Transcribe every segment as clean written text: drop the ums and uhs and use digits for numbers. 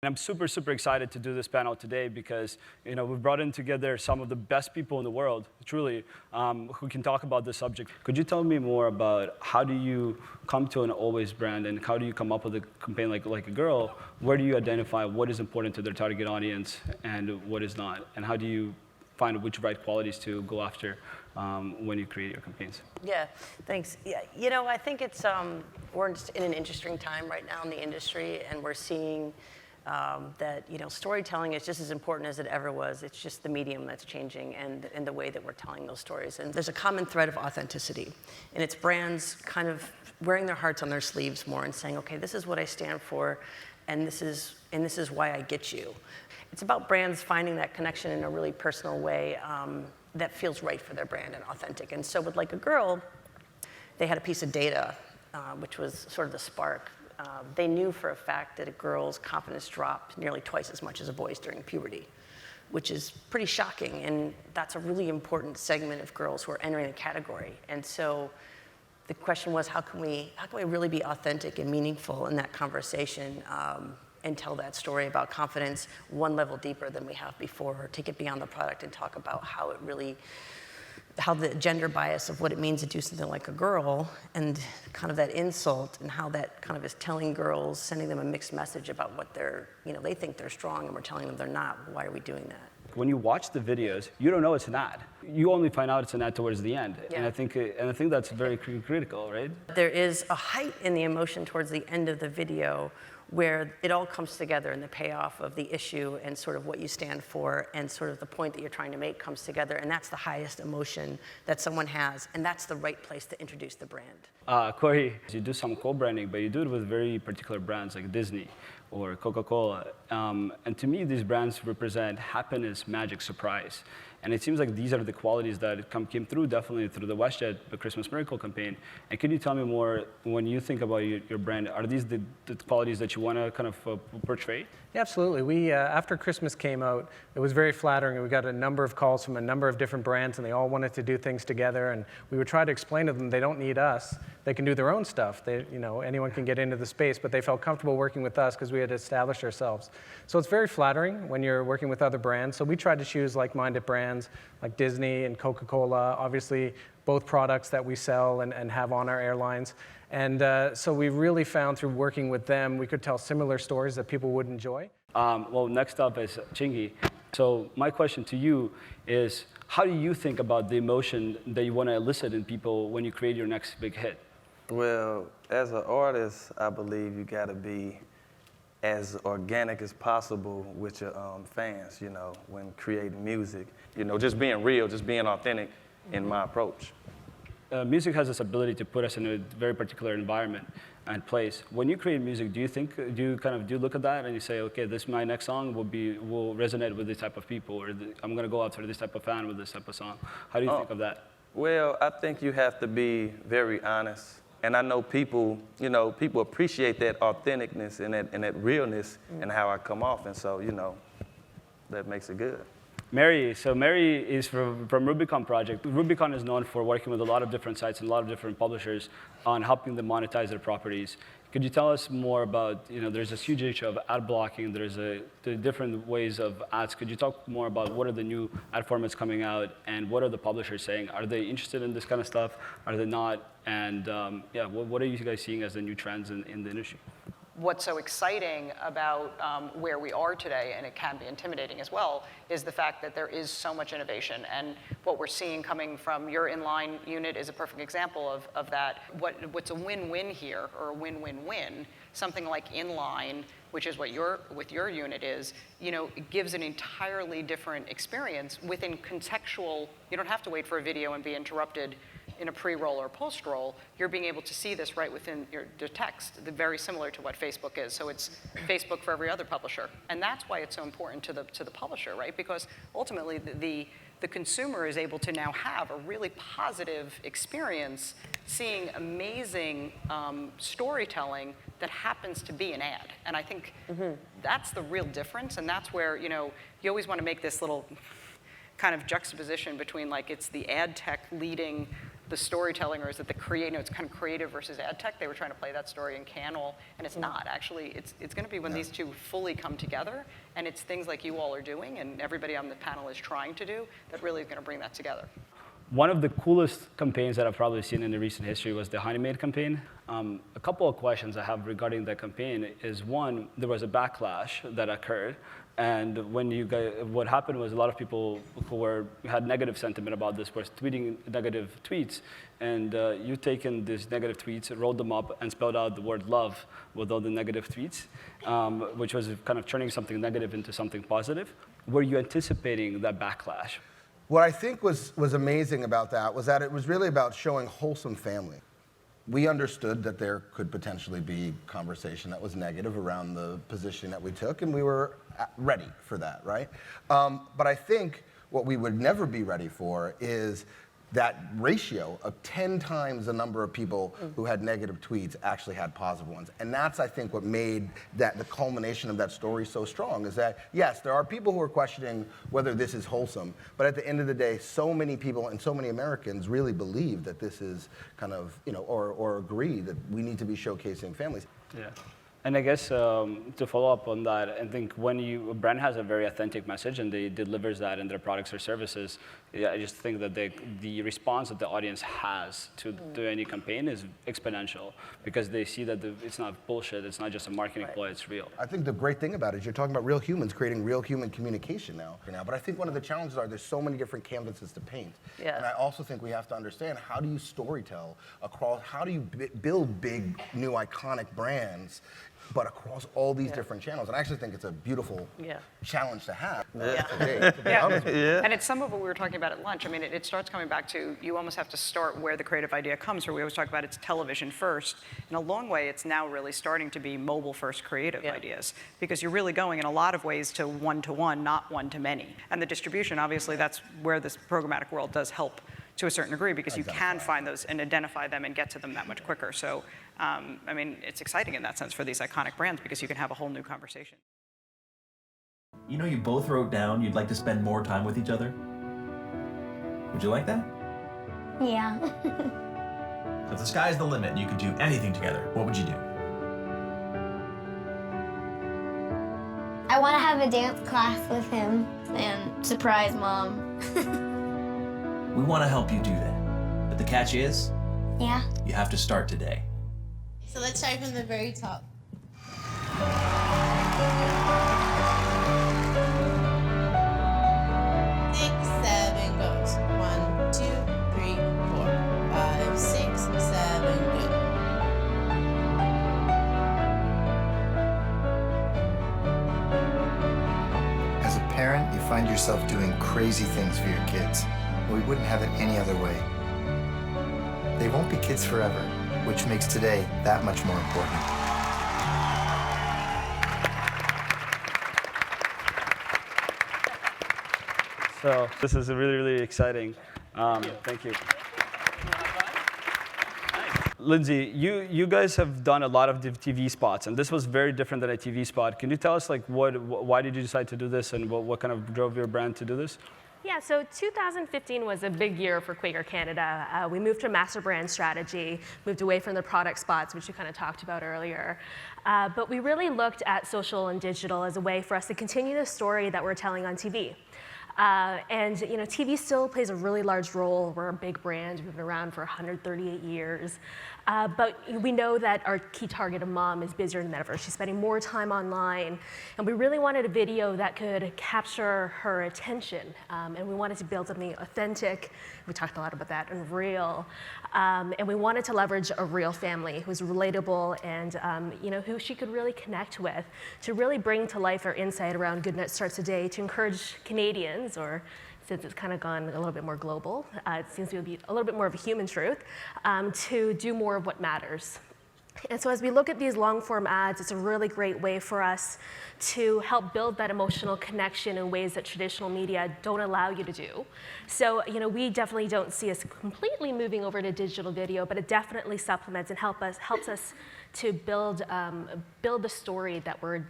And I'm super, super excited to do this panel today because, we've brought in together some of the best people in the world, truly, who can talk about this subject. Could you tell me more about how do you come to an Always brand, and how do you come up with a campaign like a girl? Where do you identify what is important to their target audience and what is not? And how do you find which right qualities to go after when you create your campaigns? Yeah, thanks. Yeah, I think it's, we're just in an interesting time right now in the industry, and we're seeing that storytelling is just as important as it ever was. It's just the medium that's changing and the way that we're telling those stories. And there's a common thread of authenticity, and it's brands kind of wearing their hearts on their sleeves more and saying, okay, this is what I stand for, and this is why I get you. It's about brands finding that connection in a really personal way that feels right for their brand and authentic. And so with Like a Girl, they had a piece of data, which was sort of the spark. They knew for a fact that a girl's confidence dropped nearly twice as much as a boy's during puberty, which is pretty shocking. And that's a really important segment of girls who are entering the category. And so the question was, how can we really be authentic and meaningful in that conversation and tell that story about confidence one level deeper than we have before, or take it beyond the product and talk about how the gender bias of what it means to do something like a girl and kind of that insult and how that kind of is telling girls, sending them a mixed message about what they think they're strong and we're telling them they're not. Why are we doing that? When you watch the videos, you don't know it's an ad. You only find out it's an ad towards the end. Yeah. And I think that's very critical, right? There is a height in the emotion towards the end of the video where it all comes together, and the payoff of the issue and sort of what you stand for and sort of the point that you're trying to make comes together, and that's the highest emotion that someone has, and that's the right place to introduce the brand. Corey, you do some co-branding, but you do it with very particular brands like Disney or Coca-Cola. And to me, these brands represent happiness, magic, surprise. And it seems like these are the qualities that came through, definitely through the WestJet, the Christmas Miracle campaign. And can you tell me more, when you think about your brand, are these the qualities that you want to kind of portray? Yeah, absolutely. We, after Christmas came out, it was very flattering. We got a number of calls from a number of different brands, and they all wanted to do things together. And we would try to explain to them they don't need us. They can do their own stuff. Anyone can get into the space, but they felt comfortable working with us because we had established ourselves. So it's very flattering when you're working with other brands. So we tried to choose like-minded brands like Disney and Coca-Cola, obviously both products that we sell and have on our airlines. And so we really found through working with them, we could tell similar stories that people would enjoy. Well, next up is Chingy. So my question to you is, how do you think about the emotion that you want to elicit in people when you create your next big hit? Well, as an artist, I believe you got to be as organic as possible with your fans, when creating music. Just being real, just being authentic in my approach. Music has this ability to put us in a very particular environment and place. When you create music, do you look at that and you say, okay, my next song will resonate with this type of people, or I'm going to go after this type of fan with this type of song? How do you think of that? Well, I think you have to be very honest. And I know people appreciate that authenticness and that realness and how I come off. And so, that makes it good. Mary, so Mary is from Rubicon Project. Rubicon is known for working with a lot of different sites and a lot of different publishers on helping them monetize their properties. Could you tell us more about, there's this huge issue of ad blocking, there's the different ways of ads. Could you talk more about what are the new ad formats coming out, and what are the publishers saying? Are they interested in this kind of stuff? Are they not? And what are you guys seeing as the new trends in the industry? What's so exciting about where we are today, and it can be intimidating as well, is the fact that there is so much innovation. And what we're seeing coming from your inline unit is a perfect example of that. What's a win-win here, or a win-win-win, something like inline, which is what with your unit is, it gives an entirely different experience within contextual. You don't have to wait for a video and be interrupted in a pre-roll or post-roll. You're being able to see this right within the text, very similar to what Facebook is. So it's Facebook for every other publisher. And that's why it's so important to the publisher, right? Because ultimately the consumer is able to now have a really positive experience seeing amazing storytelling that happens to be an ad. And I think that's the real difference, and that's where, you always want to make this little kind of juxtaposition between, like, it's the ad tech leading the storytelling, or is it the it's kind of creative versus ad tech. They were trying to play that story in Canel, and it's not actually. It's going to be when these two fully come together, and it's things like you all are doing, and everybody on the panel is trying to do, that really is going to bring that together. One of the coolest campaigns that I've probably seen in the recent history was the Honey Maid campaign. A couple of questions I have regarding that campaign is, one, there was a backlash that occurred, and when you guys, what happened was a lot of people who had negative sentiment about this were tweeting negative tweets, and you've taken these negative tweets, rolled them up, and spelled out the word love with all the negative tweets, which was kind of turning something negative into something positive. Were you anticipating that backlash? What I think was amazing about that was that it was really about showing wholesome family. We understood that there could potentially be conversation that was negative around the position that we took, and we were ready for that, right? But I think what we would never be ready for is that ratio of 10 times the number of people who had negative tweets actually had positive ones. And that's, I think, what made that the culmination of that story so strong, is that, yes, there are people who are questioning whether this is wholesome, but at the end of the day, so many people and so many Americans really believe that this is kind of, or agree that we need to be showcasing families. Yeah. And I guess to follow up on that, I think when a brand has a very authentic message and they delivers that in their products or services, I just think that the response that the audience has to any campaign is exponential, because they see that it's not bullshit, it's not just a marketing ploy, it's real. I think the great thing about it is you're talking about real humans creating real human communication now. But I think one of the challenges are there's so many different canvases to paint. Yeah. And I also think we have to understand, how do you storytell across, how do you build big, new, iconic brands, but across all these different channels? And I actually think it's a beautiful challenge to have today, to be honest with you. And it's some of what we were talking about at lunch. I mean, it starts coming back to, you almost have to start where the creative idea comes from. We always talk about it's television first. In a long way, it's now really starting to be mobile first creative ideas, because you're really going in a lot of ways to one-to-one, not one-to-many. And the distribution, obviously, that's where this programmatic world does help to a certain degree, because you can find those and identify them and get to them that much quicker. So, I mean, it's exciting in that sense for these iconic brands, because you can have a whole new conversation. You know, you both wrote down you'd like to spend more time with each other. Would you like that? Yeah. If the sky's the limit and you could do anything together, what would you do? I want to have a dance class with him and surprise Mom. We want to help you do that. But the catch is, you have to start today. So let's start from the very top. 6, 7 goes. 1, 2, 3, 4, 5, 6, 7, good. As a parent, you find yourself doing crazy things for your kids. We wouldn't have it any other way. They won't be kids forever, which makes today that much more important. So this is really, really exciting. Thank you. Lindsay, you guys have done a lot of TV spots, and this was very different than a TV spot. Can you tell us, like, why did you decide to do this, and what kind of drove your brand to do this? Yeah, so 2015 was a big year for Quaker Canada. We moved to a master brand strategy, moved away from the product spots, which you kind of talked about earlier. But we really looked at social and digital as a way for us to continue the story that we're telling on TV. And TV still plays a really large role. We're a big brand. We've been around for 138 years. But we know that our key target of mom is busier than ever. She's spending more time online. And we really wanted a video that could capture her attention. And we wanted to build something authentic. We talked a lot about that, and real. And we wanted to leverage a real family who was relatable and who she could really connect with, to really bring to life our insight around Good Night Starts Today, to encourage Canadians, or since it's kind of gone a little bit more global, it seems to be a little bit more of a human truth, to do more of what matters. And so as we look at these long-form ads, it's a really great way for us to help build that emotional connection in ways that traditional media don't allow you to do. So, we definitely don't see us completely moving over to digital video, but it definitely supplements and helps us to build the story that we're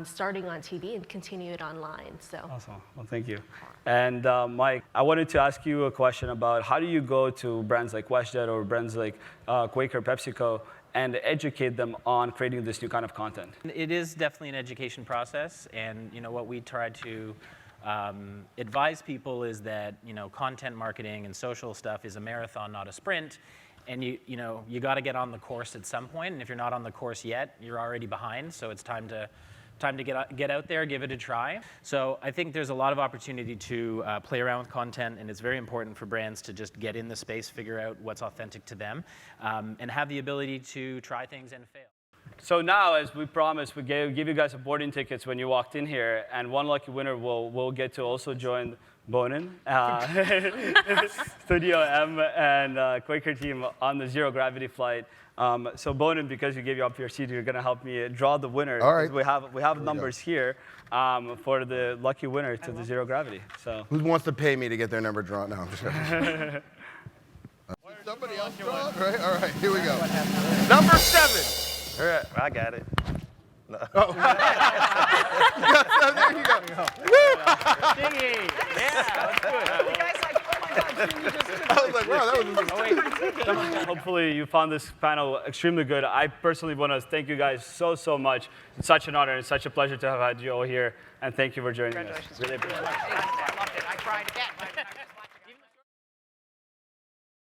starting on TV and continue it online. So. Awesome. Well, thank you. And Mike, I wanted to ask you a question about how do you go to brands like WestJet or brands like Quaker, PepsiCo, and educate them on creating this new kind of content? It is definitely an education process, and what we try to advise people is that content marketing and social stuff is a marathon, not a sprint. And you got to get on the course at some point, and if you're not on the course yet, you're already behind. So it's time to get out there, give it a try. So I think there's a lot of opportunity to play around with content, and it's very important for brands to just get in the space, figure out what's authentic to them, and have the ability to try things and fail. So now, as we promised, we give you guys boarding tickets when you walked in here, and one lucky winner will get to also join Bonin, Studio M, and Quaker team on the zero gravity flight. So Bonin, because you gave you up your seat, you're going to help me draw the winner. All right. We have numbers here for the lucky winner to the zero gravity. So Who wants to pay me to get their number drawn? No, I'm just kidding. Somebody else draw it, right? All right, here we go. Number 7. All right, I got it. No. Oh. There you go. Dingy! Yeah, that's good. You guys like, oh my God, Jimmy just did I was like, wow, that was hopefully you found this panel extremely good. I personally want to thank you guys so much. It's such an honor and such a pleasure to have had you all here. And thank you for joining us. Congratulations. Really appreciate it. I loved it. I cried again.